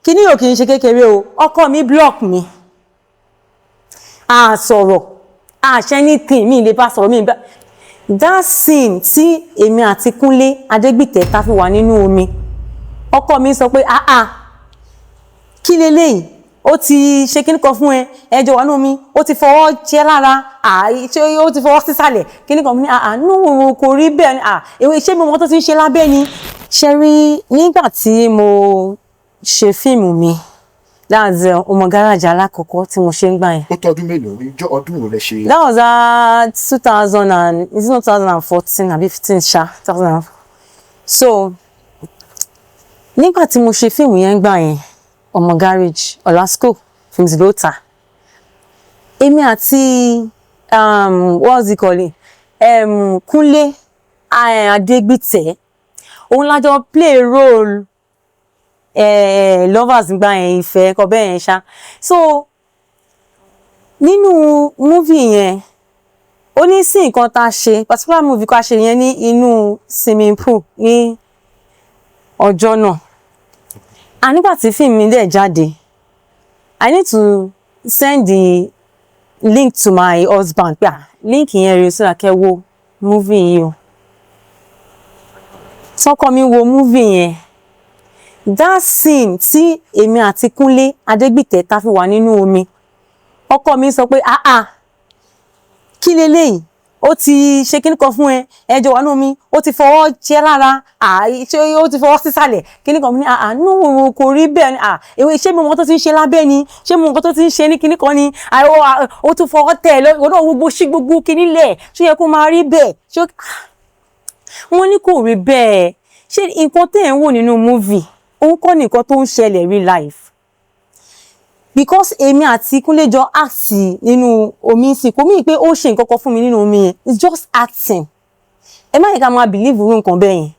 kíní ò kì í ṣe kékeré o, ọkọ mi block mi. A sọ̀rọ̀, a ṣe anything mi lè bá sọ̀rọ̀ mi. That scene tí èmi àti Kúnlé Adégbìtẹ́ ta fi wà nínú omi. Ọkọ mi sọ pé kí leléyìí? Ó ti ṣe kíní kan fún ẹ, ẹjọ́ wà nínú omi, ó ti fọwọ́ jẹ lára, ṣé ó ti fọwọ́ sísàlẹ̀, kíní kan ní no kò rí bẹ́ẹ̀ ni, èwe ṣé mo tó ti ń ṣe lábẹ́ ni. Ṣé rí nígbà tí mo ṣe fíìmù mi, that's ọmọ gáràjì alákọ̀ọ́kọ́ tí mo ṣe ń gbà yẹn. Ó tọ́dún mélòó rí? Ọdún wo lẹ ṣe? That was 2014 àbí 15 ṣá 2000. So nígbà tí mo ṣe fíìmù yẹn gbà yẹn, ọmọ garage Olasco films ló tà. Èmi àti what's it called? Kúnlé Adégbìtẹ́, òun lájọ play role lovers gbà yẹn, ìfẹ́ kọ bẹ́ẹ̀ yẹn ṣá. So nínú movie yẹn ó ní sí nǹkan tá a ṣe, particular movie ká ṣe yẹn ní inú swimming pool ní ọjọ́ náà. Nígbà tí fíìmù mi dẹ̀ jáde, I need to send the link to my husband pé link yẹn rèé sódà kẹ́ wo movie yìí o. Sọ́kọ mi wo movie yẹn. That scene tí èmi àti Kúnlé Adégbìtẹ́ ta fi wà nínú omi. Ọkọ mi sọ pé kí leléyìí? Ó ti ṣe kíní kan fún ẹ, ẹjọ́ wà nínú omi, ó ti fọwọ́ jẹ lára, ṣé ó ti fọwọ́ sísàlẹ̀, kíní kan ní no kò rí bẹ́ẹ̀ ni, èwe ṣé mo tó ti ń ṣe lábẹ́ ni, ṣé mo tó ti ń ṣe ní kíní kan ni, ó tún fọwọ́ tẹ̀ lọ́dọ̀ gbogbo sí gbogbo kíní lẹ̀, ṣé yẹ kó máa rí bẹ́ẹ̀? Wọ́n ní kò rí bẹ́ẹ̀. Ṣé nǹkan tẹ́ ẹ̀ ń wò nínú movie òun kọ́ nìkan tó ń ṣẹlẹ̀ real life? Because èmi àti Kúnlé jọ act nínú omi sí, kò mí pé ó ṣe nǹkan kan fún mi nínú omi yẹn, it's just acting. Ẹ má yẹ ká máa believe irú nǹkan bẹ́ẹ̀ yẹn.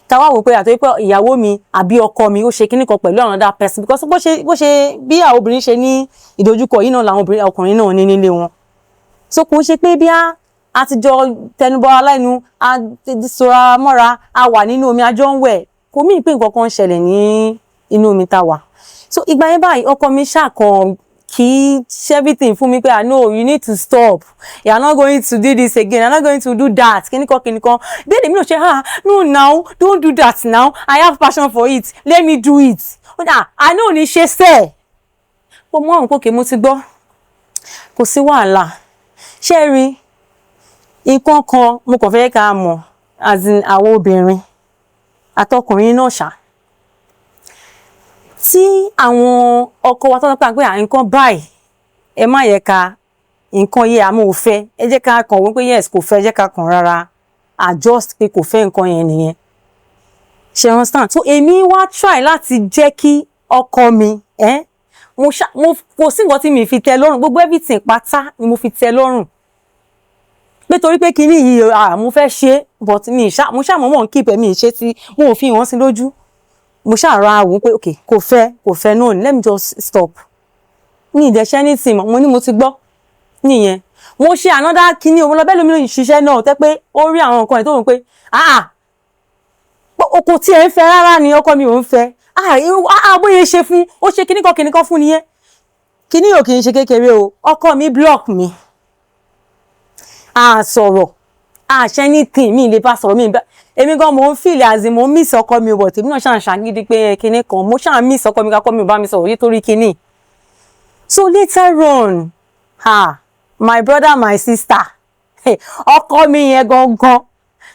Ká wá wò pé àtọ́ pé ìyàwó mi àbí ọkọ mi ó ṣe kíní kan pẹ̀lú another person, because bó ṣe bí àwọn obìnrin ṣe ní ìdojúkọ yìí náà làwọn ọkùnrin náà ní nílé wọn. So kò ṣe pé bí a ti jọ tẹnubọ aláìnú, a ti sọra mọ́ra, a wà nínú omi, a jọ ń wẹ̀, kò mí pé nǹkan kan ń ṣẹlẹ̀ ní inú omi tá wà. So ìgbà yẹn báyìí ọkọ mi ṣàkàn kí everything fún mi pé no, you need to stop, you are not going to do this again, you are not going to do that, kíníkan bẹ́ẹ̀ lèmi náà ṣe no now, don't do that now, I have passion for it, let me do it. I know ní ṣe sẹ́ẹ̀. Mo mọ àwọn òkè mo ti gbọ́, kò sí wàhálà. Ṣé rí nǹkan kan mo kàn fẹ́ ká mọ̀ as in àwọn obìnrin àtọkùnrin náà ṣá. Tí àwọn ọkọ wa tó ń pè nǹkan báyìí ẹ má yẹ ká nǹkan yẹ àmọ́ ò fẹ́, ẹ jẹ́ ká kàn wọ́n pé yes kò fẹ́, ẹ jẹ́ ká kàn rárá adjust pé kò fẹ́ nǹkan yẹn nìyẹn. Ṣé understand? So èmi wá try láti jẹ́ kí ọkọ mi mo kò sí nǹkan tí mi fi tẹ́ lọ́rùn, gbogbo everything pátá ni mo fi tẹ́ lọ́rùn. Pé torí pé kíní yìí mo fẹ́ ṣe but mo ṣàmọ́mọ́ ń keep ẹ̀mí ṣe tí mo ò fi hàn sí lójú. Mo ṣàrà wò pé okay kò fẹ́ no, let me just stop. Ní ìdẹ́ṣẹ́ ní tìmọ̀ mo ní mo ti gbọ́ nìyẹn. Mo ṣe another kíní òun lọ bẹ́ẹ̀ lómi lóyún ṣiṣẹ́ náà tẹ́ pé ó rí àwọn nǹkan ẹ̀ tó rò pé kò tí ẹ̀ ń fẹ́ rárá ni ọkọ mi ò ń fẹ́. Bóyá ṣe fún ó ṣe kíní kan fún nìyẹn. Kíní ò kì í ṣe kékeré o, ọkọ mi block mi. Sọ̀rọ̀, ṣe anything mi lè bá sọ̀rọ̀ mi. Èmi gan mo ń feel as in mo miss ọkọ mi, but èmi náà ṣàǹṣàgídí pé kíní kan mo ṣáà miss ọkọ mi, kákọ́ mi ò bá mi sọ̀rọ̀ nítorí kíní. So later on, my brother, my sister, ọkọ mi yẹn gangan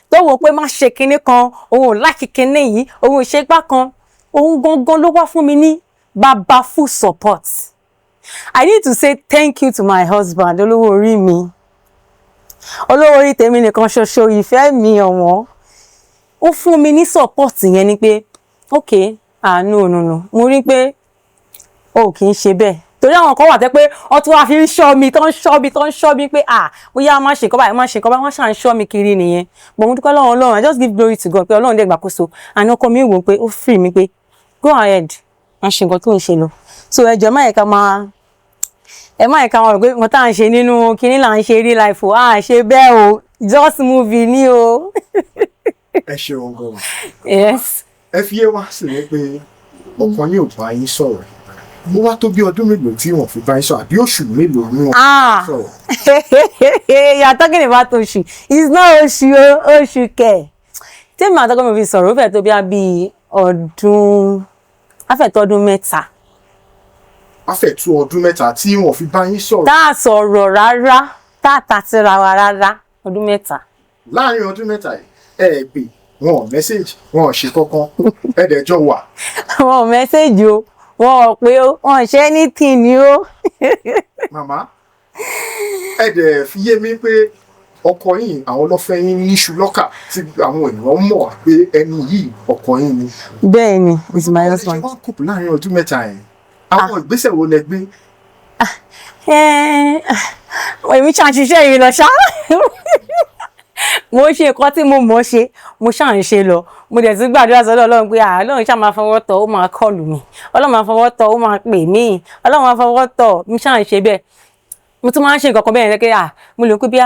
tó wò pé má ṣe kíní kan, òun ò like kíní yìí, òun ò ṣe gbá kan, òun gangan ló wá fún mi ní baba full support. I need to say thank you to my husband, olówó orí mi. Olówó orí tèmi nìkan ṣoṣo, ìfẹ́ mi ọ̀wọ́n. Ó fún mi ní support yẹn ni pé okay, no, mo rí pé kì í ṣe bẹ́ẹ̀. Torí àwọn kan wà tẹ́ pé ó tún wá fi ń ṣọ́ mi, tó ń ṣọ́ mi pé bóyá má ṣe nǹkan báyìí, wọ́n ṣà ń ṣọ́ mi kiri nìyẹn. But mo dúpẹ́ lọ́wọ́ Ọlọ́run, I just give glory to God pé Ọlọ́run dẹ̀ gbàkóso. Àná ọkọ mi wò pé ó free mi pé go ahead, má ṣe nǹkan tó ń ṣe lọ. So ẹ jọ̀ọ́ ẹ má yẹ ká máa rò pé nǹkan tá à ń ṣe nínú kinní là ń ṣe real life o, ṣe bẹ́ẹ̀ o, just movie ni o. Ẹ ṣeun gan. Yes. Ẹ fi yé wa sí ni pé ọkọ yín ò bá yín sọ̀rọ̀ ó wá tó bí ọdún mélòó tí wọ́n fi bá yín sọ̀rọ̀ àbí oṣù mélòó ni wọ́n fi sọ̀rọ̀. You are talking about oṣù, it's not oṣù kẹ̀. Tèmi àtọkọ mi fi sọ̀rọ̀ ó fẹ́ tó bí ọdún afẹ́tọ́dún mẹ́ta. Afẹ́tú ọdún mẹ́ta tí wọ́n fi bá yín sọ̀rọ̀. Tá a sọ̀rọ̀ rárá, tá a ta síra wa rárá, ọdún mẹ́ta. Láàárín ọdún mẹ́ta yìí ẹ pè wọn ò mẹ́sẹ̀gì wọn ò ṣe kankan ẹ̀ẹ́dẹ̀jọ́ wà. Wọn ò mẹ́sẹ̀gì o, wọn ò pé o, wọn ò ṣe anything ni o. Màmá ẹ̀ẹ́dẹ̀ fi yé mi pé ọkọ yìí àwọn ọlọ́fẹ́ yín níṣu lọ́kà tí àwọn èèyàn mọ̀ pé ẹni yìí ọkọ yín ni. Bẹ́ẹ̀ni, it's my husband. ṣé wọ́n kùpù láàárín ọdún mẹ́ta yẹn àwọn ìgbésẹ̀ wo lẹ gbé. Èmi ṣàṣìṣe yìí lọ ṣá. Mo ṣe nǹkan tí mo mọ̀ ṣe, mo ṣáà ń ṣe lọ. Mo dẹ̀ tún gbàdúrà sọ́dọ̀ Ọlọ́run pé Ọlọ́run ṣáà máa fọwọ́ tọ́ ó máa kọlù mi. Ọlọ́run máa fọwọ́ tọ́ ó máa pè mí. Ọlọ́run máa fọwọ́ tọ́ mi ṣáà ń ṣe bẹ́ẹ̀. Mo tún máa ń ṣe nǹkan kan bẹ́ẹ̀ yẹn mo lè kó bí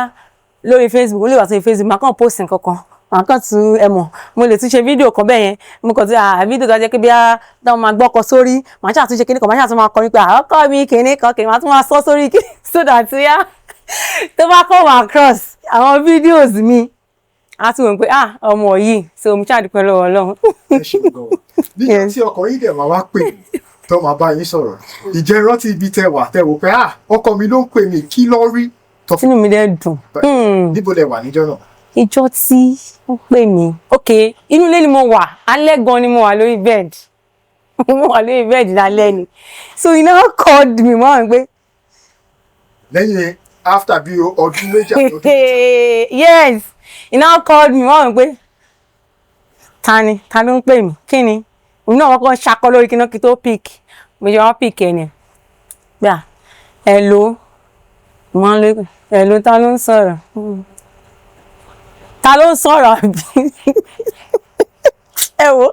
lórí Facebook, mo lè wá sórí Facebook, màá kàn post nǹkan kan. Màá kàn tún mo lè tún ṣe fídíò kan bẹ́ẹ̀ yẹn. Mo kàn tún fídíò tó jẹ́ pé táwọn máa gbọ́kọ sórí. Màá ṣáà tún ṣe kíní kan, màá ṣáà tún máa kọrin pé ọkọ mi kíní kan kìí máa tún máa sọ sórí kíní so that tó bá come across àwọn videos mi a tún wọ́n pé ọmọ yìí so mo ṣàdúpẹ́ lọ́wọ́ Ọlọ́run. Ẹ ṣe gan-an nígbà tí ọkọ yìí dẹ̀ máa wá pè tó máa bá yín sọ̀rọ̀ ìjẹ́ rántí ibi tẹ wà tẹ wò pé ọkọ mi ló ń pè mí kí ló rí. Tínú mi dẹ̀ dùn. Níbo lẹ wà níjọ́ náà. Ìjọ tí wọ́n pè mí inú ilé ni mo wà, alẹ́ gan ni mo wà lórí bed. Mo wà lórí bed lálẹ́ ni, so he now called me mọ́ àwọn pé. Lẹ́yìn after bí ọdún méjì àti ọdún méjì. Yes, he now called me mọ́ àwọn pé ta ló ń pè mí kí ni òun náà wọ́n kàn ṣakọ lórí kí náà kí tó pick mo ṣe wọ́n pick ẹ̀ ni gbà hello wọ́n lé hello ta ló ń sọ̀rọ̀ àbí ẹ wo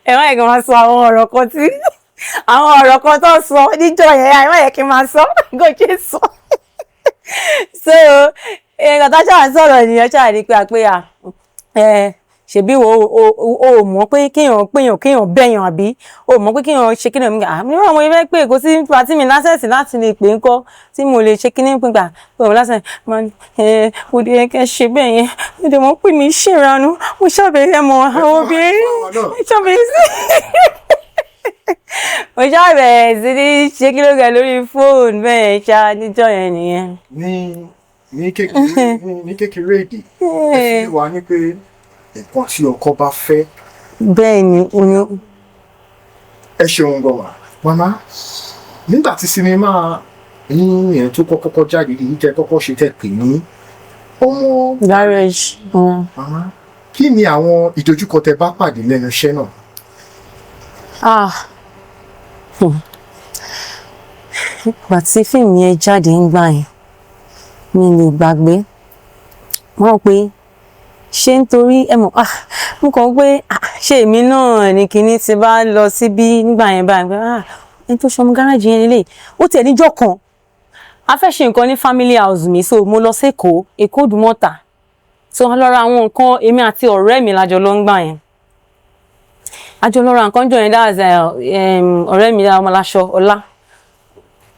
ẹ má yẹ kí n máa sọ àwọn ọ̀rọ̀ kan tó sọ níjọ́ yẹn ẹ má yẹ kí n máa sọ kò ṣe sọ so nǹkan tá a ṣáà sọ̀rọ̀ ènìyàn ṣáà ní pé ṣebí o mọ̀ pé kéèyàn bẹ̀yàn àbí o mọ̀ pé kéèyàn ṣe kíni mi níwọ̀n àwọn ẹgbẹ́ pé kò sí pàtí mi lásẹ̀sì láti lè pè ń kọ́ tí mo lè ṣe kíní pípa pé òun lásẹ̀ máa ní òde ẹ̀kẹ́ ṣe bẹ́ẹ̀ yẹn ó dẹ̀ mọ̀ pé mi ṣèrànú mo ṣàbẹ̀rẹ̀ mọ́ àwọn obìnrin mo ṣàbẹ̀rẹ̀ sí ní ṣe kí ló gẹ̀ lórí fóònù bẹ́ẹ̀ ṣá níjọ́ yẹn nìyẹn. ní kékeré èdè ẹ fi wà ní pé nǹkan tí ọkọ bá fẹ́. Bẹ́ẹ̀ ni oyún. Ẹ ṣeun gan-an màmá nígbà tí sinimá yẹn tó kọ́kọ́ jáde yìí jẹ́ kọ́kọ́ ṣe tẹ̀ pé ní ọmọ garage. Màmá kí ni àwọn ìdojúkọ tẹ bá pàdé lẹ́nu iṣẹ́ náà. Ìgbà tí fíìmù yẹn jáde ń gbà yẹn mi lè gbàgbé wọ́n pé ṣé nítorí ẹ mọ̀ mo kàn pé ṣé èmi náà ní kinní ti bá lọ síbí nígbà yẹn báyìí ẹni tó ṣọmọ gáràjì yẹn lélẹ̀ ó tiẹ̀ níjọ́ kan a fẹ́ ṣe nǹkan ní family house mi so mo lọ sí Èkó Òdùmọ̀tà so wọ́n lọ ra àwọn nǹkan èmi àti ọ̀rẹ́ mi lájọ lọ ń gbà yẹn àjọ lọ ra nǹkan jọ yẹn that's ọ̀rẹ́ mi ọmọláṣọ Ọlá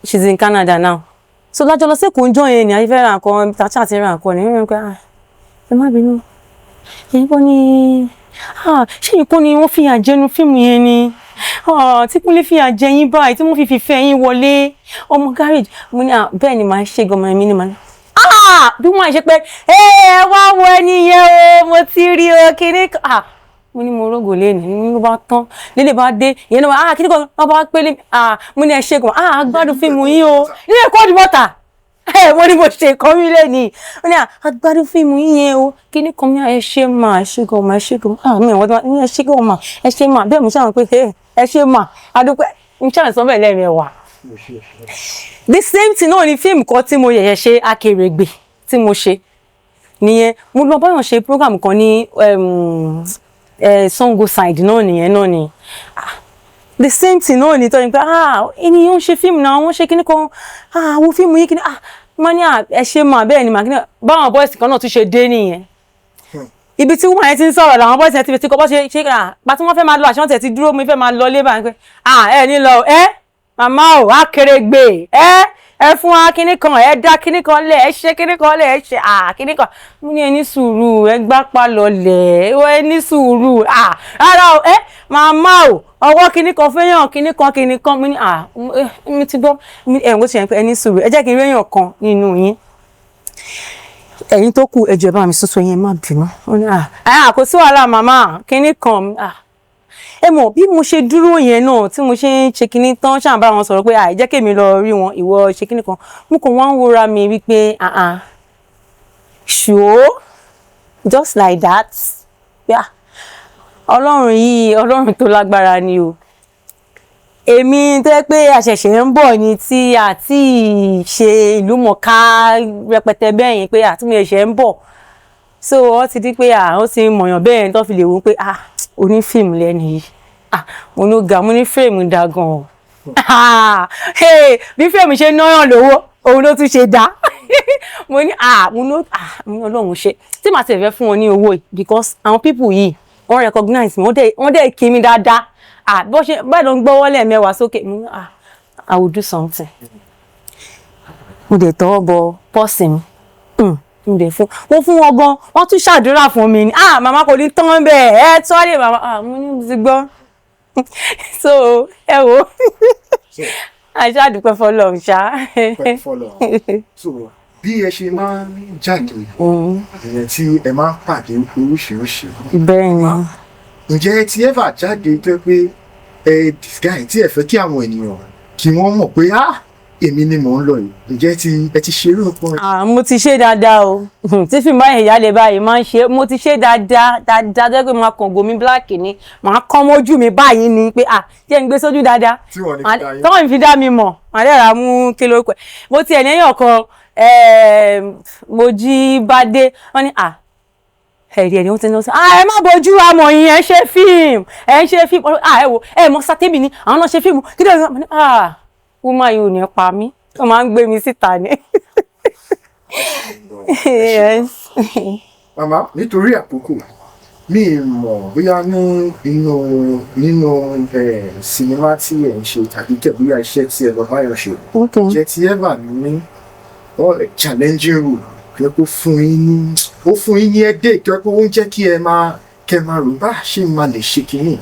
she's in Canada now so lájọ lọ sí Èkó ń jọ yẹn ni a fẹ́ ra nǹkan tàṣà àti ra nǹkan ní wọ́n pé ẹ má bínú èyíkọ́ ni ṣé èyíkọ́ ni wọ́n fìyà jẹnu fíìmù yẹn ni tí Kúnlé fìyà jẹ yín báyìí tí wọ́n fi fẹ́ yín wọlé ọmọ garage mo ní bẹ́ẹ̀ ni màá ṣe gan-an mi ni màá ní bí wọ́n ṣe pé ẹ wá wọ ẹni yẹn o mo ti rí o kíní kan mo ní mo rógò lẹ́nu ní ló bá tán lílé bá dé ìyẹn náà kíní kan wọ́n bá pélé mo ní ẹ ṣe gan gbádùn fíìmù yín o nílé Èkó Òdùmọ̀tà mo ní mo ṣe kọ́ mi lẹ́ni ó ní agbádùn fíìmù yín o kí ní kan ní ẹ ṣe mà ẹ ṣe gan mà ẹ ṣe gan mi àwọn tó ní ẹ ṣe gan mà ẹ ṣe mà bẹ́ẹ̀ mo ṣàwọn pé ẹ ṣe mà adúpẹ́ mo ṣàwọn sọ bẹ́ẹ̀ lẹ́ẹ̀mẹ́wàá. The same thing náà ni fíìmù kan tí mo yẹ̀yẹ̀ ṣe Akèrègbè tí mo ṣe nìyẹn mo lọ báyọ̀ ṣe program kan ní Sango side náà nìyẹn náà ni the same thing náà ni tọ́jú pé ènìyàn ń ṣe fíìmù náà wọ́n ṣe kíní kan wo fíìmù yìí kíní wọ́n ní ẹ ṣe mà bẹ́ẹ̀ ni mà kíní báwọn boys kan náà tún ṣe dé nìyẹn ibi tí woman yẹn ti ń sọ̀rọ̀ làwọn boys yẹn ti kọ́ bọ́ ṣe pa tí wọ́n fẹ́ máa lọ àṣọ tẹ̀ ti dúró mi fẹ́ máa lọ lé báyìí pé ẹ ní lọ màmá ò Akèrègbè ẹ fún wa kíní kan ẹ dá kíní kan lẹ̀ ẹ ṣe kíní kan lẹ̀ ẹ ṣe kíní kan mo ní ẹ ní sùúrù ẹ gbápá lọlẹ̀ ẹ ní sùúrù rárá o màmá ò ọwọ́ kíní kan fẹ́yàn kíní kan mo ní mi ti gbọ́ ẹ̀ ń gbọ́ ṣe yẹn pé ẹ ní sùúrù ẹ jẹ́ kí n réyàn kan nínú yín ẹ̀yin tó kù ẹjọ́ ẹ bá mi sọ́sọ́ yẹn má bínú ó ní kò sí wàhálà màmá kíní kan ẹ mọ̀ bí mo ṣe dúró yẹn náà tí mo ṣe ń ṣe kíní tán ṣáà bá wọn sọ̀rọ̀ pé jẹ́ kémi lọ rí wọn ìwọ ṣe kíní kan mo kàn wá ń wòra mi wípé sure just like that ọlọ́run yìí ọlọ́run tó lágbára ni o èmi tó yẹ pé àṣẹ̀ṣẹ̀ ń bọ̀ ni tí àti ṣe ìlú mọ̀ká rẹpẹtẹ bẹ́ẹ̀ yẹn pé àti mo ẹ̀ṣẹ̀ ń bọ̀ so wọ́n ti di pé wọ́n ti mọ̀yàn bẹ́ẹ̀ tó fi lè wò pé onífíìmù lẹ́nu yìí mo ní ga mo ní fíìmù dá gan o bí fíìmù ṣe náyàn lówó òun ló tún ṣe dá mo ní ọlọ́run ṣe tí màá tẹ̀ fẹ́ fún wọn ní owó yìí because àwọn people yìí wọ́n recognize mi wọ́n dẹ̀ kí mi dáadáa bó ṣe báyìí ló ń gbọ́wọ́ lẹ́ẹ̀mẹ́wàá sókè mo ní I will do something mo dẹ̀ tọwọ́ bọ pọ́ọ̀sì mi wọ́n fún wọn gan wọ́n tún ṣàdúrà fún mi ni màmá kò ní tán bẹ́ẹ̀ tọ́lé màmá mo ní ti gbọ́ so ẹ wo aṣáàdúpẹ́ fọlọ́run ṣá. so bí ẹ ṣe máa ń jáde ìyẹn tí ẹ máa ń pàdé oríṣiríṣi. bẹ́ẹ̀ ni. ǹjẹ́ ti ever jáde tó pé disguise tí ẹ fẹ́ kí àwọn ènìyàn kí wọ́n mọ̀ pé èmi ni mò ń lọ yìí ǹjẹ́ ẹ ti ṣe irú nǹkan. mo ti ṣe dáadáa o tí fíìmù báyìí ìyáálé báyìí máa ń ṣe mo ti ṣe dáadáa tó pé máa kàn gomi black ni màá kán mójú mi báyìí ni pé jẹ́ ń gbé sójú dáadáa tí wọ́n fi dá mi mọ̀ màá dẹ̀ ra mú kí ló pẹ́ mo ti ẹ̀yìn kan mo jí bá dé wọ́n ní ẹ̀rí wọ́n ti ní ẹ má bójú amọ̀ yín ẹ ṣe fíìmù ẹ wo ẹ mọ sátẹ́mì ni àwọn náà ṣe fíìmù kí ló ń woman yìí ò ní pa mí ó máa ń gbé mi síta ni. màmá nítorí àkókò mi mọ̀ bóyá nínú sinimá tí ẹ̀ ń ṣe tàbí bóyá iṣẹ́ tí ẹ lọ báyọ̀ ṣe jẹ́ ti ever ní challenging role pé kó fún yín ní ẹdẹ tó pé ó ń jẹ́ kí ẹ máa rò bá ṣe máa lè ṣe kínní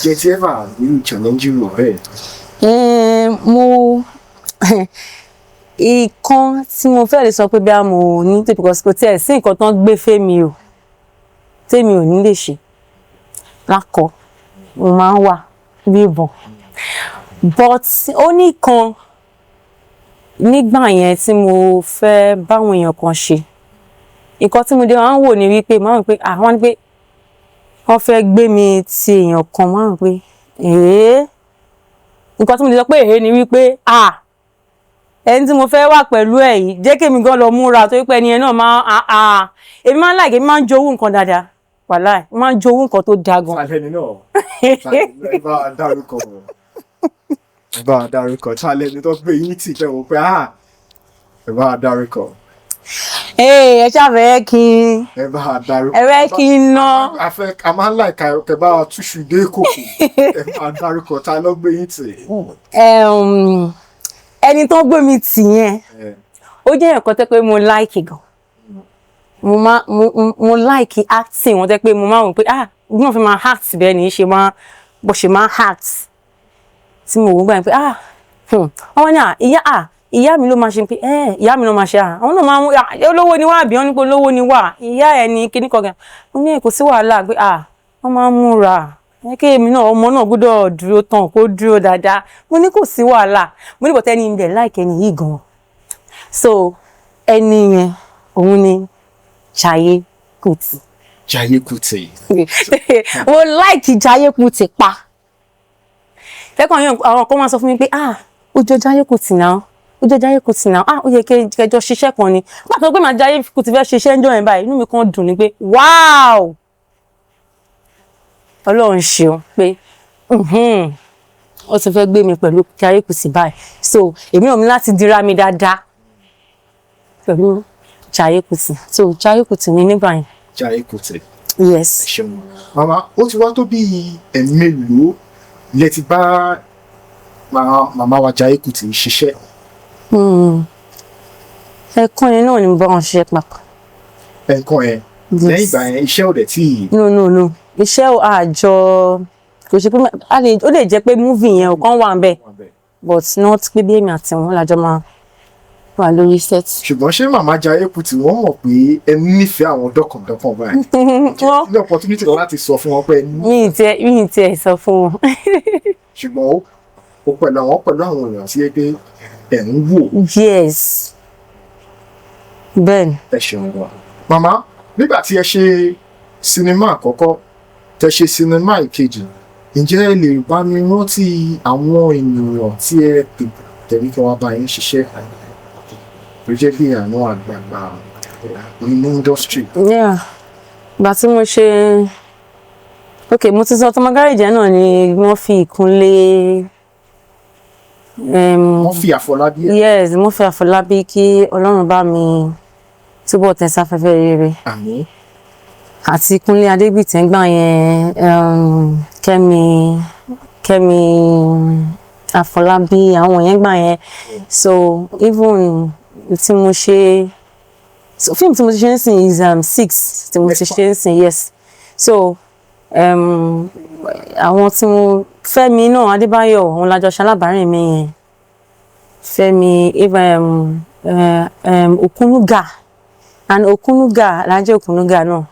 jẹ́ ti ever ní challenging role bẹ́ẹ̀. Ìkan tí mo fẹ́ lè sọ pé bí a mo ní tó because kò tiẹ̀ sí nǹkan tán gbé fẹ́mi o tèmi ò ní lè ṣe lákọ mo máa ń wà bí ìbọn but ó ní kan nígbà yẹn tí mo fẹ́ báwọn èèyàn kan ṣe nǹkan tí mo dé máa ń wò ní wípé máa ń pé àwọn ní pé wọ́n fẹ́ gbé mi ti èèyàn kan máa ń pé nǹkan tí mo lè sọ pé ni wípé ẹni tí mo fẹ́ wà pẹ̀lú ẹ̀ yìí jẹ́ kí èmi gan lọ múra tó wípé ẹni yẹn náà máa èmi máa ń láìké èmi máa ń jowú nǹkan dáadáa wàláì èmi máa ń jowú nǹkan tó dáa gan. Sàlẹ́ni náà ẹ bá a dárúkọ sàlẹ́ni tó gbé yín tì fẹ́ wò pé ẹ bá a dárúkọ. ẹ ṣàfẹ́ kí n ẹ bá a dárúkọ ẹ fẹ́ kí n ná. a máa ń láìka ẹ bá a túṣu dé kòkò ẹ bá a dárúkọ ta ló gbé yín tì. ẹni tó gbé mi tì yẹn ó jẹ́ ẹ̀kọ́ tẹ́ pé mo láìkì gan mo láìkì acting wọn tẹ́ pé mo máa wò pé bí wọ́n fi máa act bẹ́ẹ̀ ni ṣe máa bó ṣe máa act tí mo wò gbà pé wọ́n ní ìyá mi ló máa ṣe pé ìyá mi ló máa ṣe àwọn náà máa ń olówó ni wá àbí wọ́n ní pé olówó ni wá ìyá ẹ̀ ní kíní kan gan mo ní kò sí wàhálà pé wọ́n máa ń múra kí èmi náà ọmọ náà gbọ́dọ̀ dúró tán kó dúró dáadáa mo ní kò sí wàhálà mo ní bọ̀tẹ́ ẹni ibẹ̀ láìkẹ́ ẹni yìí gan so ẹni yẹn òun ni Jaiye Kuti. Jaiye Kuti. mo láìkì Jaiye Kuti pa lẹ́kọ̀ọ́ yẹn àwọn kan máa sọ fún mi pé ó jọ Jaiye Kuti náà ó jọ Jaiye Kuti náà ó yẹ kẹjọ ṣiṣẹ́ kan ni pàtó pé màá Jaiye Kuti fẹ́ ṣiṣẹ́ ń jọ yẹn báyìí inú mi kan dùn ni pé wáò Ọlọ́run ṣeun pé ó ti fẹ́ gbé mi pẹ̀lú Jaiye Kuti báyìí so èmi ò ní láti dira mi dáadáa pẹ̀lú Jaiye Kuti so Jaiye Kuti ni nígbà yẹn. Jaiye Kuti. Yes. ẹ ṣeun màmá ó ti wá tó bí ẹ̀mélòó lẹ ti bá màmá wa Jaiye Kuti ṣiṣẹ́. Ẹ̀kan yẹn náà ni mo bá wọn ṣiṣẹ́ papọ̀. ẹ̀kan yẹn lẹ́yìn ìgbà yẹn iṣẹ́ ò dẹ̀ tí. no iṣẹ́ àjọ kò ṣe pé ó lè jẹ́ pé movie yẹn ọ̀kan wà ń bẹ̀ but not pé bí èmi àti wọn lájọ máa wà lórí set. ṣùgbọ́n ṣé màmá Jaiye Kuti wọ́n mọ̀ pé ẹ nífẹ̀ẹ́ àwọn dọ́kàndọ́kàn báyìí ní opportunity láti sọ fún wọn pé. mi ì tiẹ̀ sọ fún wọn. ṣùgbọ́n ó pẹ̀lú àwọn èèyàn sí pé ẹ̀ ń wò. Yes bẹ́ẹ̀ni. ẹ ṣeun wa màmá nígbà tí ẹ ṣe sinimá àkọ́kọ́ tẹ ṣe sinimá ìkejì ǹjẹ́ ẹ lè bá mi rántí àwọn ènìyàn tí ẹ pè tẹ̀lé kí wọ́n bá yín ṣiṣẹ́ tó jẹ́ bí àwọn àgbààgbà nínú industry. ìgbà tí mo ṣe mo ti sọ Tọmọ Gáréèjì náà ni wọ́n fi ìkúnlé. wọ́n fi Àfọlábí. Yes wọ́n fi Àfọlábí kí Ọlọ́run bá mi túbọ̀ tẹ sáfẹ́fẹ́ rere. Àmín. Àti Kúnlé Adégbìtẹ́ gbà yẹn Kẹ́mi Àfọlábí àwọn yẹn gbà yẹn so even tí mo ṣe fíìmù tí mo ti ṣe ń sìn is 6 tí mo ti ṣe ń sìn yes so àwọn tí mo Fẹ́mi náà Adébáyọ̀ òun lájọ ṣalábàárìn mi yẹn Fẹ́mi Òkúnúgà and Òkúnúgà Alhaji Òkúnúgà náà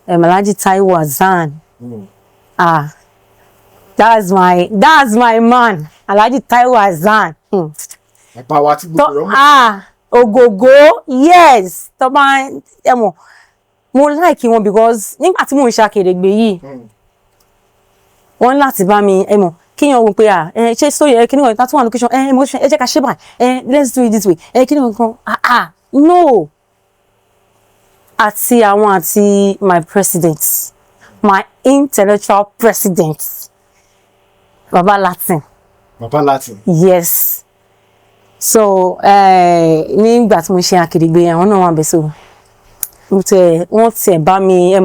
Alhaji Taiwo Hassan that's my man Alhaji Taiwo Hassan. Bàbá wa ti gbogbo ọmọ. Ogogo yes tó bá mo like wọn because nígbà tí mo ń ṣàkèrègbè yìí wọ́n láti bá mi kíyàn wò pé ṣé sórí kíní wọn ìta tó wà location ẹ jẹ́ ká ṣe báyìí let's do it this way kíní wọn kan no àti my president my intellectual president Baba Latin. Yes so nígbà tí mo ṣe àkèrègbè àwọn náà wà bẹ́ẹ̀ so wọ́n tiẹ̀ bá mi ẹ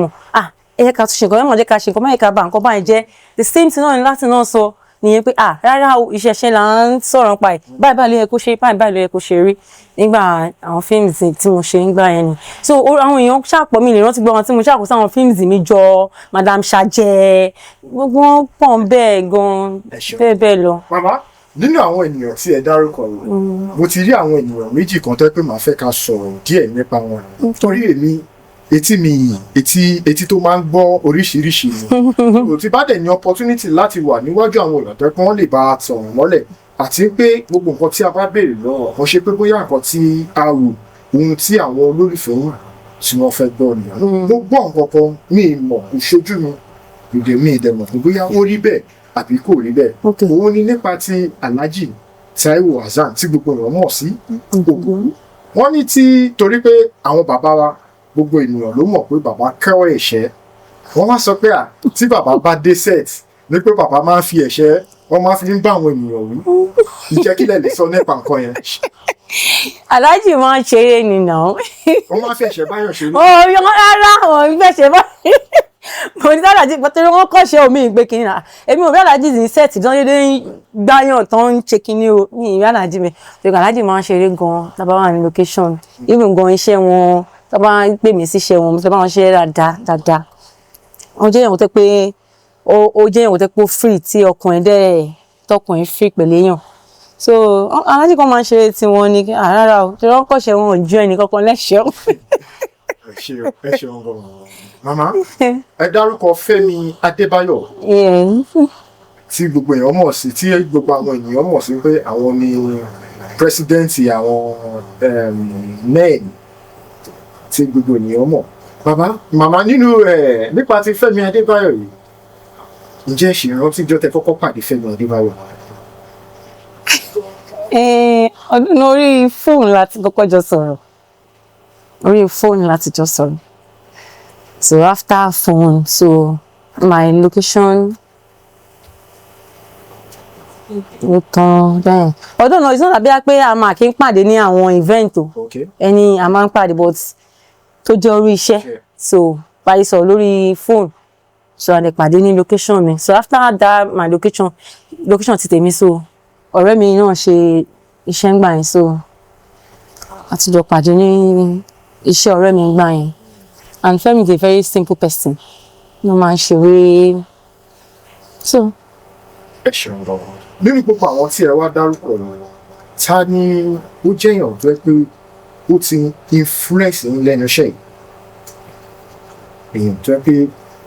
jẹ́ ká tún ṣe nǹkan ẹ jẹ́ ká ṣe nǹkan má yẹ ká bà nǹkan báyìí jẹ́ the same thing náà ni láti náà sọ nìyẹn pé rárá o ìṣẹ̀ṣẹ̀ là ń sọ̀rọ̀ pa ẹ̀ báyìí ló yẹ kó ṣe báyìí ló yẹ kó ṣe rí nígbà àwọn fíìmù tí mo ṣe nígbà yẹn ni so àwọn èèyàn ṣàpọ̀ mi lè rántí gbọ́ wọn tí mo ṣàkóso àwọn fíìmù mi jọ Madam Ṣàjẹ́ gbogbo wọn pọ̀ ń bẹ́ẹ̀ gan bẹ́ẹ̀ lọ. Màmá nínú àwọn ènìyàn tí ẹ dárúkọ yìí mo ti rí àwọn ènìyàn méjì kan tó pé màá fẹ́ ká sọ̀rọ̀ díẹ̀ nípa wọn torí èmi etí mi yìí etí tó máa ń gbọ́ oríṣiríṣi ni kò tí bá dẹ̀ ní opportunity láti wà níwájú àwọn èèyàn tó pé wọ́n lè bá a sọ̀rọ̀ mọ́lẹ̀ àti pé gbogbo nǹkan tí a bá béèrè lọ́wọ́ wọ́n ṣe pé bóyá nǹkan tí a rò ohun tí àwọn olólùfẹ́ wà tí wọ́n fẹ́ gbọ́ nìyẹn mo gbọ́ nǹkan kan mi mọ̀ ìṣojú mi ìdẹ̀mọ̀ fún bóyá ó rí bẹ́ẹ̀ àbí kò rí bẹ́ẹ̀ òun ni nípa ti Alhaji Taiwo Hassan tí gbogbo èèyàn mọ̀ sí Ògògó wọ́n ní torí pé àwọn bàbá wa gbogbo ènìyàn ló mọ̀ pé bàbá kẹ́wọ́ ẹ̀ṣẹ́ wọ́n wá sọ pé tí bàbá bá dé set ní pé bàbá máa ń fi ẹ̀ṣẹ́ wọ́n máa fi ń bá àwọn ènìyàn wí ìjẹ́ kílẹ̀ lè sọ nípa nǹkan yẹn. Alhaji máa ń ṣeré ni náà. wọ́n máa ń fi ẹ̀ṣẹ́ báyọ̀ ṣeré. rárá wọn ń fẹ̀ṣẹ̀ báyìí mo ní Alhaji pàtó wọn kọ́ ṣe omi ìgbé kìíní náà èmi ò rí Alhaji ní set tán dédé gbáyàn tán ń ṣe kìíní o ní ìrí Alhaji mi ṣùgbọ́n Alhaji máa ń ṣeré gan-an tábà wà ní location even gan iṣẹ́ wọn tábà ń pè mí síṣẹ́ wọn mo tábà wọn ṣe dáadáa wọ́n jẹ́ èèyàn tó pé ó jẹ́ èèyàn tó pé ó free tí tọkùnrin free pẹ̀lú èèyàn so Alhaji kan máa ń ṣe tiwọn ni rárá o tí wọ́n kọ́ṣẹ́ wọn ò ju ẹnì kankan lẹ́ṣẹ̀ẹ́ ẹ ṣeun gan màmá ẹ dárúkọ Fẹ́mi Adébáyọ̀ tí gbogbo èèyàn mọ̀ sí tí gbogbo àwọn ènìyàn mọ̀ sí pé àwọn ni pírẹsidẹ́ǹtì àwọn men tí gbogbo ènìyàn mọ̀ màmá nínú nípa ti Fẹ́mi Adébáyọ̀ yìí ǹjẹ́ ìṣèrántí ìjọ tẹ kọ́kọ́ pàdé Fẹ́mi Adébáyọ̀? ọdún orí fóònù láti kọ́kọ́ jọ sọ̀rọ̀ so after phone so my location ó tán bẹ́ẹ̀ ọdún náà ìsọ́nà bí i pé a máa kí ń pàdé ní àwọn event o ẹni a máa ń pàdé but tó jẹ́ orí iṣẹ́ so báyìí sọ lórí phone so a lè pàdé ní location mi so after that my location ti tèmi so ọ̀rẹ́ mi náà ṣe iṣẹ́ ń gbà yẹn so àtijọ́ pàdé ní iṣẹ́ ọ̀rẹ́ mi ń gbà yẹn and Femi is a very simple person no máa ń ṣeré so. ẹ ṣeun lọ nínú gbogbo àwọn tí ẹ wá dárúkọ lọ ta ni ó jẹ́ èèyàn tó yẹ pé ó ti influence ní lẹ́nu iṣẹ́ yìí èèyàn tó yẹ pé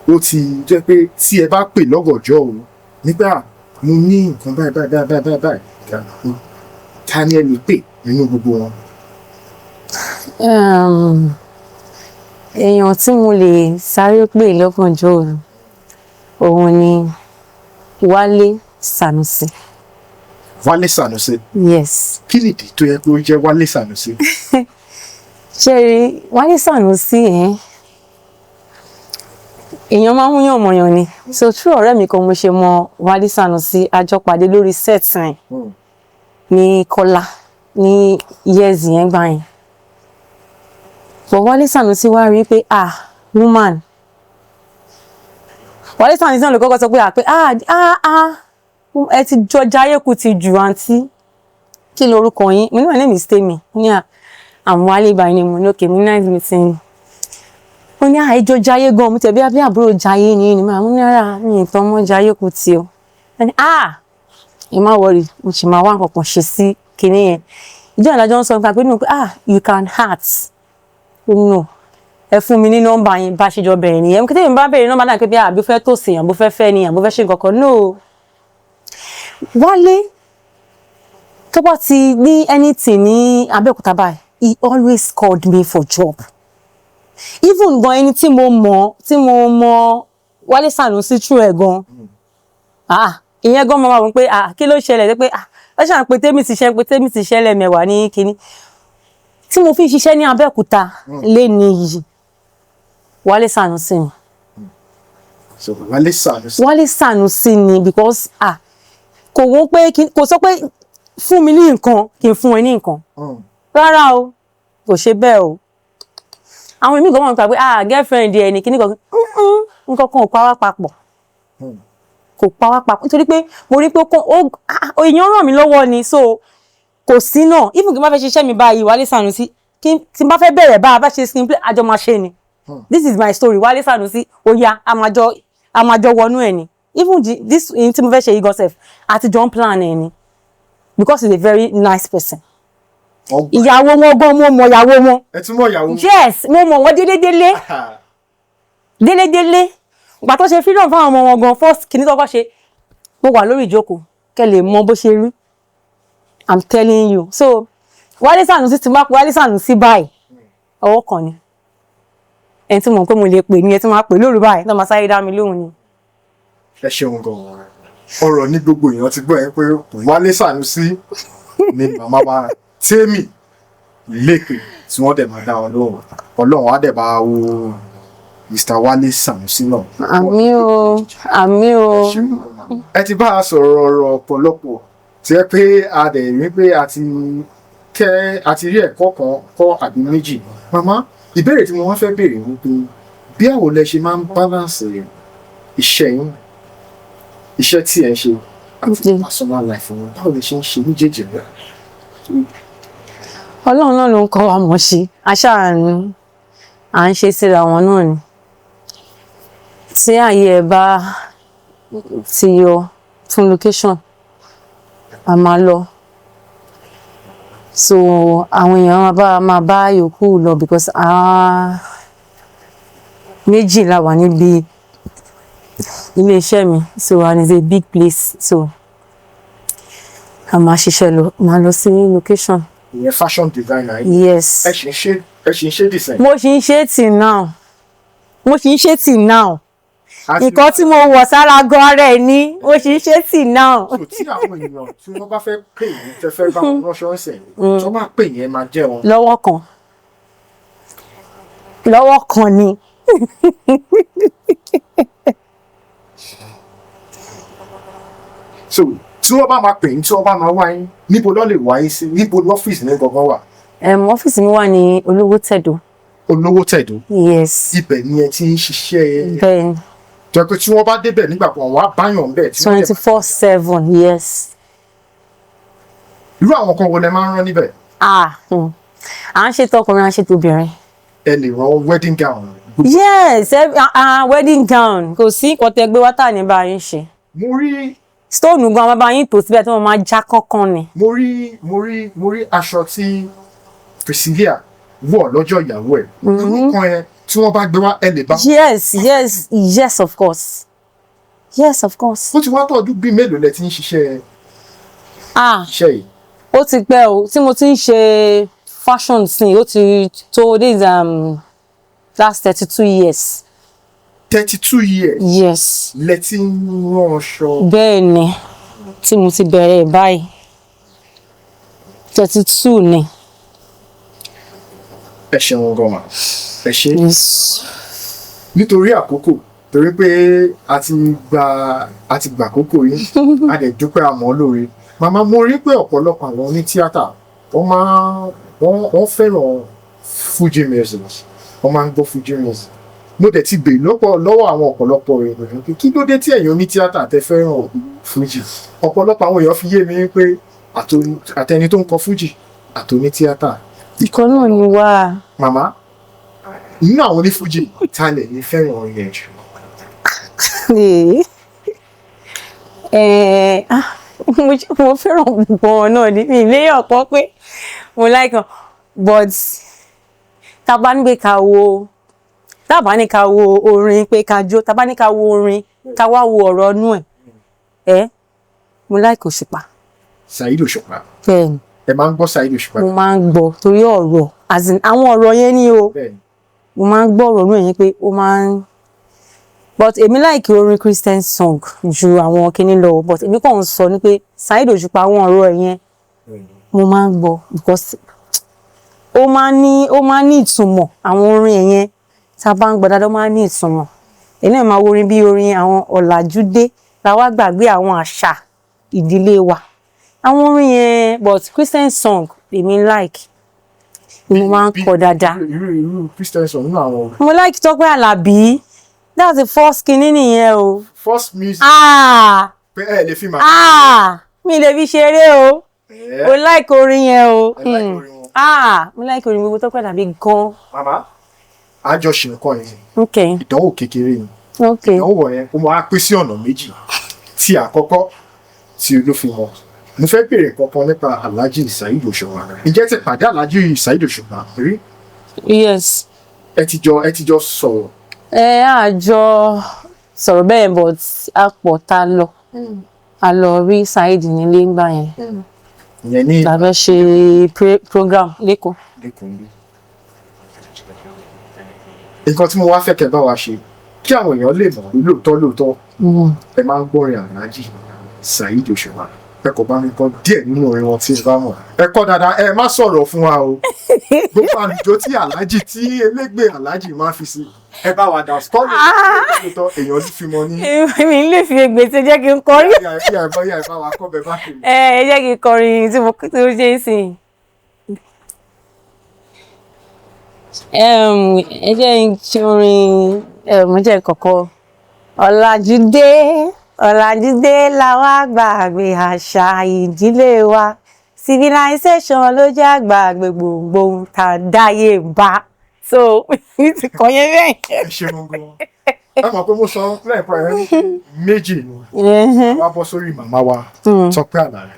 ó ti jẹ́ pé tí ẹ bá pè lọ́gọ̀jọ́ o nígbà mo ní nǹkan báyìí ta ni ẹ lè pè nínú gbogbo wọn. èèyàn tí mo lè sáré pè lọ́gànjọ́ òun ni Wálé Sanusi. Wálé Sanusi. Yes. Kí nìdí tó yẹ pé ó jẹ́ Wálé Sanusi? ṣe rí Wálé Sanusi èèyàn máa ń múyàn mọ̀yàn ni so true ọ̀rẹ́ mi kan mo ṣe mọ Wálé Sanusi àjọpàdé lórí set yẹn ní Kọ́lá ní years yẹn gbà yẹn but Wálé Sanusi wá rí pé woman Wálé Sanusi náà ló kọ́kọ́ sọ pé ẹ ti jọ jayé kù ti jù àǹtí kí lorúkọ yín mo ní my name is Temi ní àwọn Wálé báyìí ni mo ní okay mo ní nice meeting ó ní àìjọ jayé gan mo tẹ̀bí àbí àbúrò jayé ni mo ní ara mi ìtàn mọ́ jayé kù ti o ẹni ẹ má wọrí mo sì máa wá nǹkan kan ṣe sí kinní yẹn ìjọ ìdájọ́ ń sọ nípa pé you can heart no ẹ fún mi ní nọ́mbà yẹn bá ṣe jọ bẹ̀rẹ̀ nìyẹn kí tèmi bá bẹ̀rẹ̀ nọ́mbà náà pé bí àbí fẹ́ tó sèyàn bó fẹ́ fẹ́ ni àbó fẹ́ ṣe nǹkan kan no Wálé tó bá ti ní anything ní Abẹ́òkúta báyìí he always called me for job even gan ẹni tí mo mọ Wálé Sanusi true ẹ̀ gan ìyẹn gan máa wọ pé kí ló ṣẹlẹ̀ pé ẹ ṣàn pé Temi ti ṣẹlẹ̀ mẹ́wàá ní kinní tí mo fi ṣiṣẹ́ ní Abẹ́òkúta lé ní yìí Wálé Sanusi ni. So Wálé Sanusi ni because kò wọ́n pé kò sọ pé fún mi ní nǹkan kí n fún ẹ ní nǹkan rárá o kò ṣe bẹ́ẹ̀ o àwọn èmi gan mọ̀ nípa pé girlfriend ẹ ní kíní kan nǹkan kan ò pa wá papọ̀ kò pa wá papọ̀ nítorí pé mo rí pé èèyàn ràn mí lọ́wọ́ ni so kò sí náà even kí n bá fẹ́ ṣiṣẹ́ mi báyìí Wálé Sanusi tí n bá fẹ́ bẹ̀rẹ̀ bá a bá ṣe screenplay àjọ máa ṣe ni this is my story Wálé Sanusi ó yá a máa jọ wọnú ẹ̀ ni even this tí mo fẹ́ ṣe yìí gan sef àti john plan ẹ̀ ni because he's a very nice person. ìyàwó wọn gan mo mọ ìyàwó wọn. ẹ tún mọ ìyàwó. yes mo mọ wọn délédélé ìgbà tó ṣe freedom fáwọn ọmọ wọn gan first kìíní kọ́kọ́ ṣe mo wà lórí ìjókòó kẹ́ lè mọ bó ṣe rí I'm telling you so Wálé Sanusi ti máa pè Wálé Sanusi báyìí ọwọ́ kan ni ẹni tí mo mọ̀ pé mo lè pè ní ẹ tí máa pè lóru báyìí tó máa sáré dá mi lóhùn ni. ẹ ṣeun gan-an ọ̀rọ̀ ní gbogbo èèyàn ti gbọ́ ẹ pé Wálé Sanusi ni màmá wa Temi lẹ́kẹ̀ẹ́ tí wọ́n dẹ̀ máa dá wọn lóhùn Ọlọ́run á dẹ̀ bá wo Mr. Wálé Sanusi náà. àmì o. ẹ ti bá a sọ̀rọ̀ ọ̀rọ̀ ọ̀pọ̀lọpọ̀ tí ẹ pé a dẹ̀ rí pé a ti rí ẹ̀kọ́ kan kọ́ àbí méjì màmá ìbéèrè tí mo wá fẹ́ béèrè ni pé bí àwọ̀ lẹ ṣe máa ń balance iṣẹ́ yín iṣẹ́ tí ẹ ń ṣe àti personal life wọn báwo lè ṣe ń ṣe méjèèjì rẹ. Ọlọ́run náà ló ń kọ́ wa mọ̀ ṣe aṣáàánú à ń ṣe síra wọn náà ni tí ààyè ẹ bá ti yọ fún location a máa lọ so àwọn èèyàn máa bá yòókù lọ because méjì la wà níbi ilé iṣẹ́ mi so and it's a big place so a máa ṣiṣẹ́ lọ máa lọ sí location. ìyẹn fashion designer yìí. yes. ẹ ṣì ń ṣe design. mo ṣì ń ṣe till now nǹkan tí mo wọ̀ sára gan rẹ̀ ni mo ṣì ń ṣe till now. so tí àwọn èèyàn tí wọ́n bá fẹ́ pè yín tẹ́ fẹ́ bá wọn ránṣọ ẹsẹ̀ yìí tí wọ́n bá pè yín ẹ máa jẹ́ wọn. lọ́wọ́ kan ni. so tí wọ́n bá máa pè yín tí wọ́n bá máa wá yín níbo ló lè wá yín sí níbo lọ́fíìsì ní gangan wà. ọ́fíìsì mi wà ní Olówó Tẹ̀dó olówó tẹ̀dó. Yes. Ibẹ̀ ni ẹ ti ń ṣiṣẹ́. Bẹ́ẹ̀ni. Jẹ́ pé tí wọ́n bá débẹ̀ nígbà kan wọ́n á báyàn bẹ́ẹ̀. 24/7, yes. Irú àwọn kan wo lẹ máa ń rán níbẹ̀? À ń ṣe tọkùnrin, à ń ṣe tóbìnrin. Ẹ lè rán wedding gown. Yes, wedding gown. Kò sí nǹkan tẹ́ gbé wá tà ní báyìí ṣe. Mo rí stone gan bàbá yín tó síbẹ̀ tí wọ́n máa já kánkán ni. Mo rí aṣọ tí Priscilla wọ̀ lọ́jọ́ ìyàwó ẹ̀. Nǹkan yẹn tí wọ́n bá gbé wá ẹ lè bá. Yes, of course. Yes, of course. Ó ti wá tọ́jú bí mélòó lẹ ti ń ṣiṣẹ́ iṣẹ́ yìí? Ó ti pẹ́ o, tí mo ti ń ṣe fashion sin, ó ti tó this last 32 years. 32 years? Yes. Lẹ ti ń rán aṣọ. Bẹ́ẹ̀ ni, tí mo ti bẹ̀rẹ̀ báyìí. 32 ni. Ẹ ṣeun gan-an. Ẹ ṣe. Yes. Nítorí àkókò, torí pé a ti gbà àkókò yìí, a dẹ̀ dúpẹ́ àmọ́ lóore. Màmá, mo rí pé ọ̀pọ̀lọpọ̀ àwọn oní tíátà wọ́n fẹ́ràn Fuji music. Wọ́n máa ń gbọ́ Fuji music. Mo dẹ̀ ti bèèrè lọ́wọ́ àwọn ọ̀pọ̀lọpọ̀ èèyàn pé kí ló dé tí ẹ̀yin oní tíátà tẹ́ fẹ́ràn Fuji. Ọ̀pọ̀lọpọ̀ àwọn èèyàn fi yé mi pé àtẹni tó ń kọ Fuji àtòní tíátà. Ìkan náà ni wá. Màmá, nínú àwọn oní Fuji talẹ̀ ní fẹ́ràn orin yẹn jù. Mo fẹ́ràn gbogbo wọn náà ní ilé ọ̀pọ̀ pé mo like wọn, but tábà ní ká wo orin pé ká jó, tábà ní ká wo orin ká wá wo ọ̀rọ̀ inú ẹ̀ mo like Osupa. Saheed Osupa. Bẹ́ẹ̀ni. Ẹ máa ń gbọ́ Saheed Osupa? Mo máa ń gbọ́ torí ọ̀rọ̀ àwọn ọ̀rọ̀ yẹn ni o. Bẹ́ẹ̀ni. Mo máa ń gbọ́ ọ̀rọ̀ inú yẹn pé ó máa ń, but èmi like orin Christian song ju àwọn kinní lọ, but èmi kàn ń sọ ni pé Saheed Osupa àwọn ọ̀rọ̀ yẹn mo máa ń gbọ́ because ó máa ń ní ìtumọ̀. Àwọn orin yẹn tá a bá ń gbọ́ dáadáa ó máa ń ní ìtumọ̀. Èmi náà máa wo orin bí orin àwọn ọ̀làjúdé la wá gbàgbé àwọn àṣà ìdílé wa. Àwọn orin yẹn, but Christian song èmi like mo máa ń kọ dáadáa. Irú Christian song nínú àwọn. Mo like Tope Alabi. That's the first kinní nìyẹn o. First music. Pé ẹ lè fi máa. Mi lè fi ṣeré o. Mo like orin yẹn o. Ẹ like orin wọn. Mo like orin gbogbo Tope Alabi gan. Màmá, àjọṣe nǹkan yẹn. Okay. Ìdánwò kékeré ni. Okay. Ìdánwò yẹn ó máa pín sí ọ̀nà méjì. Tí àkọ́kọ́ tí ló fi hàn. Mo fẹ́ béèrè kankan nípa Alhaji Saheed Osupa. Ǹjẹ́ ti pàdé Alhaji Saheed Osupa rí? Yes. Ẹ ti jọ sọ̀rọ̀. Àjọ sọ̀rọ̀ bẹ́ẹ̀, but a pọ̀ ta lọ. A lọ rí Saheed nílé ńgbà yẹn. Ìyẹn ní. La fẹ́ ṣe program lẹ́kọ̀ọ́. Nǹkan tí mo wá fẹ́ kẹ́ bá wa ṣe kí àwọn èèyàn lè mọ̀ lóòótọ́ ẹ máa ń gbọ́rin Alhaji Saheed Osupa. Ẹ kò bá mi kọ díẹ̀ nínú orin wọn tí ẹ bá mọ̀. Ẹ kọ dáadáa, ẹ má sọ̀rọ̀ fún wa o. Gbogbo àlùjọ tí Alhaji tí elégbè Alhaji máa fi sí. Ẹ bá wa dà sọ́ọ̀lù lóòótọ́ èèyàn lè fi mọ ní. Mi lè fi ègbè tí jẹ́ kí n kọrin. Ìyá ìbá wa kọ́ bẹ́ẹ̀ bá kiri. Ẹ jẹ́ kí n kọrin tí mo ṣe ń sìn. Ẹ jẹ́ ń ṣe orin mo jẹ́ kọ̀kọ́. Ọ̀làjúdé làwa gbàgbé àṣà ìdílé wa. Civilization ló jẹ́ àgbàgbé gbogbo tá a dáyé bá. So ti kọ yẹn bẹ́ẹ̀. Ẹ ṣeun gan-an. Ẹ mọ̀ pé mo sọ lẹ́ẹ̀kan méjì ni wá bọ́ sórí màmá wa Tope Alabi.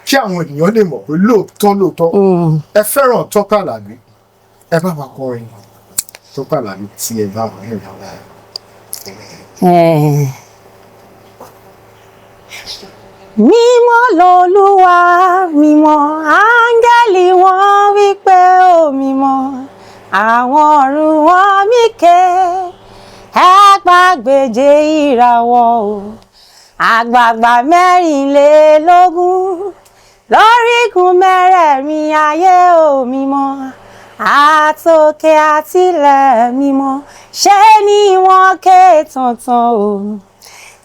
Kí àwọn ènìyàn lè mọ̀ pé lóòótọ́ ẹ fẹ́ràn Tope Alabi. Ẹ bá wa kọrin Tope Alabi tí ẹ bá wà ní ìyàwó. Mímọ́ l'Olúwa, mímọ́ áńgẹ́lì wọn wípé ó mímọ́, àwọn ọ̀run wọn míké, ẹgbàágbèje ìràwọ̀ o, àgbààgbà mẹ́rìnlélógún, lórígun mẹ́rẹ̀ẹ̀rin ayé ó mímọ́, àtòkè àtilẹ̀ mímọ́, ṣé ni wọ́n ké tantan o.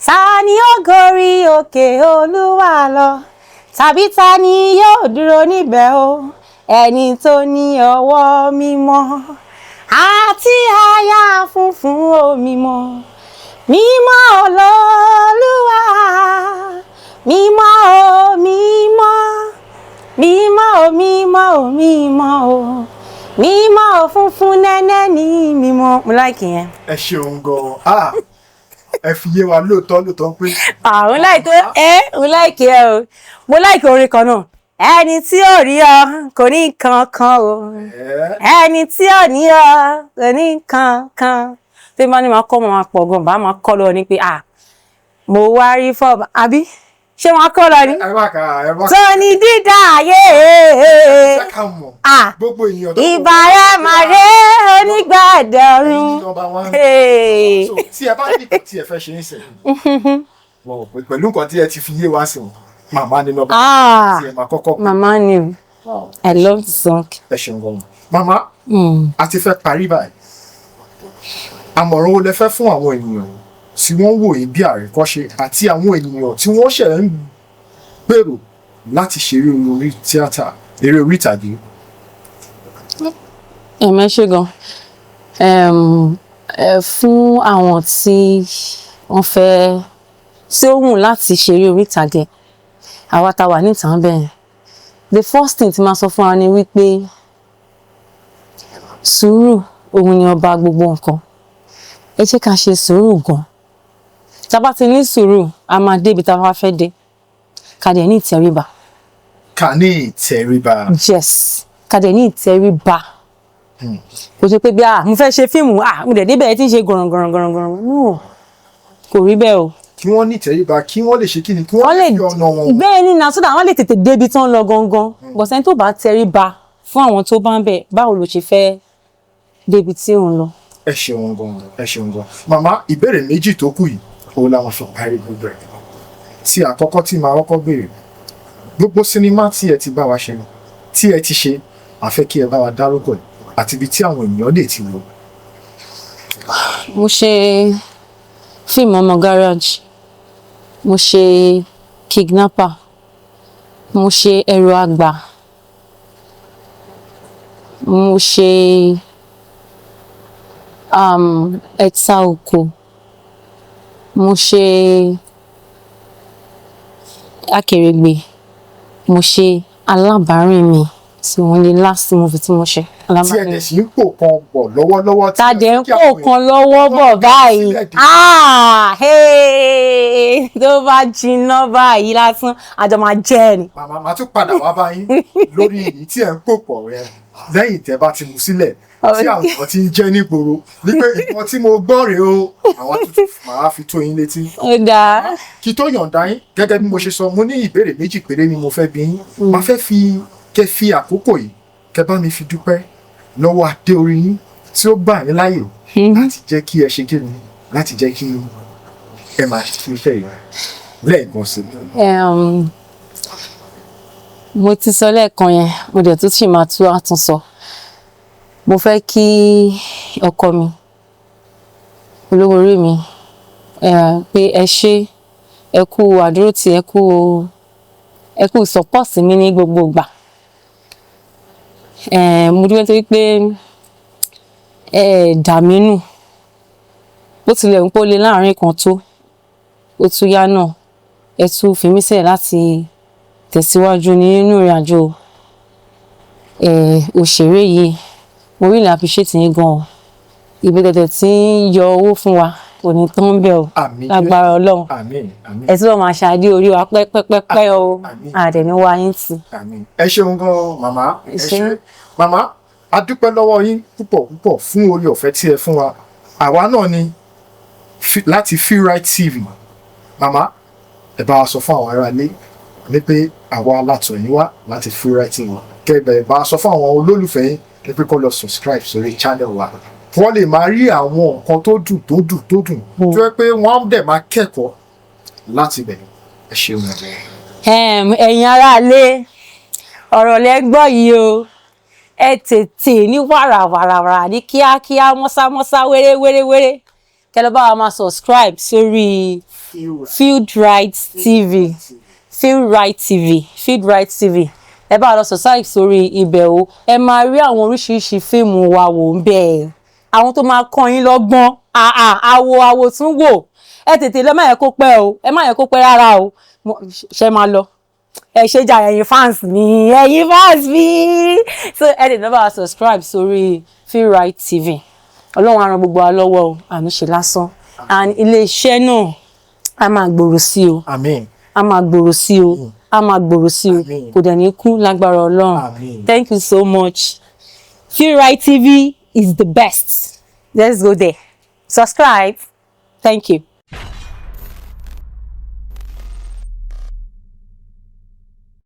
Ta ni ó gorí òkè Olúwa lọ? Tàbí ta ni yóò dúró níbẹ̀ o? Ẹni tó ní ọwọ́ mímọ́ àti aya funfun mímọ́ mímọ́ Olúwa mímọ́ o mímọ́ mímọ́ o mímọ́ o mímọ́ o mímọ́ o funfun nẹ́nẹ́ ní mímọ́. Mo like yẹn. Ẹ ṣeun gan-an. Ẹ fi yé wa lóòótọ́ pé. Mo like mo like ẹ o. Mo like orin kan náà. Ẹni tí ò rí ọ kò ní kankan o. Ẹni tí ò ní ọ kò ní kankan. Tí bá ní máa kọ́ máa pọ̀ gan, bá máa kọ́ lọ ní pé mo wá rí fọ́ọ̀bù àbí ṣé wọ́n kọ́ lọ ní. Tó ní dídá ayé. Gbogbo ènìyàn. Ìbára màdé onígbàdàrún. Tí ẹ bá ní nǹkan tí ẹ fẹ́ ṣe ń sẹ́yìn. Pẹ̀lú nǹkan tí ẹ ti fi yé wa sí wọn. Màmá ni nọ́mbà tí ẹ máa kọ́kọ́. Màmá ni I love the song. Ẹ ṣeun gan-an. Màmá, a ti fẹ́ parí báyìí. Àmọ̀ràn wo lẹ fẹ́ fún àwọn ènìyàn tí wọ́n wò yín bí àríkọ́ṣe àti àwọn ènìyàn tí wọ́n ṣẹ̀ ń gbèrò láti ṣeré orí tíátà, eré orí ìtàgé? Ẹ̀mẹ́ ṣe gan. Fún àwọn tí wọ́n fẹ́ tí ó wù láti ṣeré orí ìtàgé, àwa tá wà níta bẹ́ẹ̀. The first thing tí máa sọ fún wa ni wípé sùúrù òun ni ọba gbogbo nǹkan. Ẹ jẹ́ ká ṣe sùúrù gan. Tá bá ti ní sùúrù, a máa débi tá bá fẹ́ dé. Ká dẹ̀ ní ìtẹríba. Ká ní ìtẹríba. Yes, ká dẹ̀ ní ìtẹríba. Kò ṣe pé bí mo fẹ́ ṣe fíìmù, mo dẹ̀ débẹ̀ tí ń ṣe gọ̀rọ̀gọ̀rọ̀gọ̀rọ̀. No, kò rí bẹ́ẹ̀ o. Kí wọ́n ní ìtẹríba, kí wọ́n lè ṣe kí ni, kí wọ́n lè fi ọ̀nà wọn. Bẹ́ẹ̀ ni na sódà wọ́n lè tètè débi tán lọ gangan. Bọ̀sẹ̀ tó bá tẹríba fún àwọn tó bá ń bẹ̀, báwo ló ṣe fẹ́ débi tí òun lọ. Ẹ ṣeun gan-an, ẹ ṣeun gan-an. Màmá, ìbéèrè méjì tó kù yìí òun làwọn fi parí gbogbo ẹ̀. Tí àkọ́kọ́ tí màá kọ́kọ́ béèrè, gbogbo sinimá tí ẹ ti bá wa ṣe, tí ẹ ti ṣe, a fẹ́ kí ẹ bá wa dárúkọ ẹ̀ àti ibi tí àwọn ènìyàn lè ti wò. Mo ṣe fíìmù ọmọ garage, mo ṣe kidnapper, mo ṣe ẹrù àgbà, mo ṣe ẹ̀ta oko, mo ṣe akèrègbè, mo ṣe alábàárìn mi tí wọ́n lè last movie tí mo ṣe. Tí ẹ dẹ̀ sì ń pò kan bọ̀ lọ́wọ́lọ́wọ́. Tá dẹ̀ ń pò kan lọ́wọ́ bọ̀ báyìí. Tó bá jiná báyìí lásán, àjọ máa jẹ́ ni. Màmá, màá tún padà wá bá yín lórí èyí tí ẹ ń pò pọ̀ rẹ lẹ́yìn tẹ́ bá ti mú sílẹ̀ tí àwọn tí ń jẹ́ nígboro. Wípé nǹkan tí mo gbọ́ rèé o, àwọn tuntun màá fi tó yín létí. Ó dáa. Kí tó yọ̀ǹda yín, gẹ́gẹ́ bí mo ṣe sọ, mo ní ìbéèrè méjì péré ni mo fẹ́ bi yín. Màá fẹ́ kẹ́ fi àkókò yìí kẹ́ bá mi fi dúpẹ́ lọ́wọ́ adé orí yín tí ó gbà yín láàyè láti jẹ́ kí ẹ ṣe kí ni, láti jẹ́ kí ẹ máa ṣe iṣẹ́ yìí lẹ́ẹ̀kan sí. Mo ti sọ lẹ́ẹ̀kan yẹn, mo dẹ̀ tún sì máa tún àtúnsọ. Mo fẹ́ kí ọkọ mi, olówó orí mi, pé ẹ ṣé, ẹ kú àdúrótì, ẹ kú support mi ní gbogbo ìgbà. Mo dúpẹ́ torí pé dà mí nù. Bó tilẹ̀ ń pọ́ lé láàrin kan tó, ó tún yá náà. Ẹ tún fi mí sílẹ̀ láti tẹ̀síwájú nínú ìrìnàjò òṣèré yìí. Mo really appreciate yín gan-an. Ibi tẹ̀tẹ̀ tí ń yọ owó fún wa kò ní tán bẹ́ẹ̀ o. Lágbára Ọlọ́run. Ẹ tí wọ́n máa ṣàdé orí wa pẹ́pẹ́pẹ́ o. Àdẹ̀ní wa yín ti. Ẹ ṣeun gan-an màmá. Ẹ ṣé. Màmá, a dúpẹ́ lọ́wọ́ yín púpọ̀ fún orí ọ̀fẹ́ tí ẹ fún wa. Àwa náà ni láti Feel Right TV. Màmá, ẹ bá wa sọ fún àwọn ará ilé ní pé àwa látọ̀ yín wá láti Feel Right TV. Kẹ́bẹ̀ bá a sọ fún àwọn olólùfẹ́ yín ní pé kó lọ subscribe sórí channel wa. Wọ́n lè máa rí àwọn nǹkan tó dùn tó yẹ pé wọ́n dẹ̀ máa kẹ́kọ̀ọ́ láti bẹ̀. Ẹ ṣeun. Ẹ̀yin ará ilé, ọ̀rọ̀ lẹ gbọ́ yìí o. Ẹ tètè ní wàràwàrà ní kíákíá mọ́sámọ́sá wéré. Kẹ́ lọ bá wa máa subscribe sórí Feel Right TV. Feel Right TV. Ẹ bá wa lọ subscribe sórí ibẹ̀ o. Ẹ máa rí àwọn oríṣiríṣi fíìmù wa wò ń bẹ̀. àwọn tó máa kọ́ yín lọ́gbọ́n àwo tún wò ẹ tètè lọ má yẹ kó pẹ́ o ẹ má yẹ kó pẹ́ rárá o ṣe máa lọ ẹ ṣe jà ẹ̀yin fans mi so ẹ tètè lọ bá wa subscribe sórí Feelright TV Ọlọ́run á ràn gbogbo wa lọ́wọ́ o àmì ṣe lásán and ilé-iṣẹ́ náà a máa gbòòrò sí o Amen. a máa gbòòrò sí o a máa gbòòrò sí o kò dẹ̀ ní kú lágbára Ọlọ́run. Thank you so much. Feelright TV is the best. Let's go there. Subscribe. Thank you.